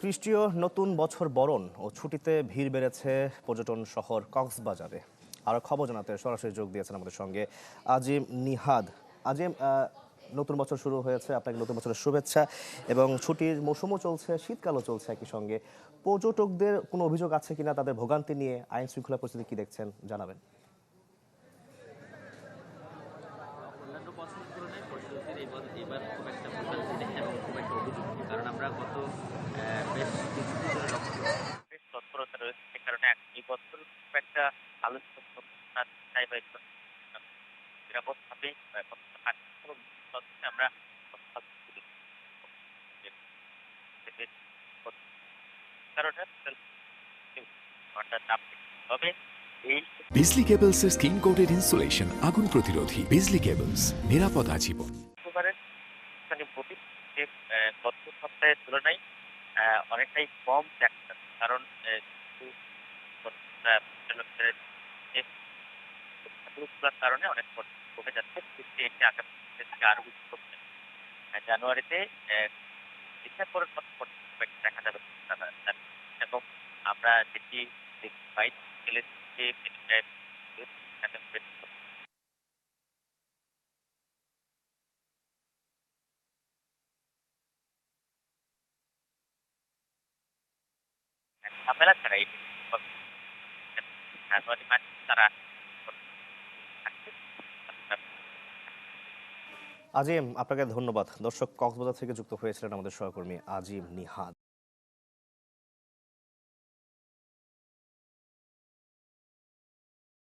খ্রিস্টীয় নতুন বছর বরণ ও ছুটিতে ভিড় বেড়েছে পর্যটন শহর কক্সবাজারে। আরো খবর জানাতে সরাসরি যোগ দিয়েছেন আমাদের সঙ্গে আজিম নিহাদ। আজিম, নতুন বছর শুরু হয়েছে, আপনাকে নতুন বছরের শুভেচ্ছা। এবং ছুটির মৌসুমও চলছে, শীতকালও চলছে একই সঙ্গে। পর্যটকদের কোনো অভিযোগ আছে কিনা, তাদের ভোগান্তি নিয়ে আইন শৃঙ্খলা পরিস্থিতি কি দেখছেন জানাবেন। অন্যান্য বছরের তুলনায় পর্যটকদের এবার খুব একটা ভোগান্তি নেই এবং খুব একটা অভিযোগ নেই, কারণ আমরা গত বেশ কিছুদিন ধরে লক্ষ্য করছি বেশ তৎপরতা রয়েছে। সে কারণে এই বছর খুব একটা আলোচিত চাই বা একটু নিরাপদভাবে আমরা কারণে ঘন্টা চাপ তবে এই বিজলি কেবলসের স্কিন কোটেড ইনসুলেশন আগুন প্রতিরোধী। বিজলি কেবলস, নিরাপদ আজীবন। একেবারে মানে বলি যে গত সপ্তাহের তুলনায় অনেকটাই কম দেখা যাচ্ছে, কারণ পর্যটকদের যে সংখ্যাগুলোর কারণে অনেক পর্যটক কমে যাচ্ছে, কিন্তু এটি আগামী থেকে আরো বেশি কমবে। জানুয়ারিতে ডিসেম্বরের মতো পর্যটক একটা দেখা যাবে এবং আমরা যেটি দেখতে পাই স্কেলে যে ঝামেলা ছাড়া এই জানুয়ারি মাসে তারা থাকছে। আজিম, আপনাকে ধন্যবাদ। দর্শক, কক্সবাজার থেকে যুক্ত হয়েছিলেন আমাদের সহকর্মী আজিম নিহাদ।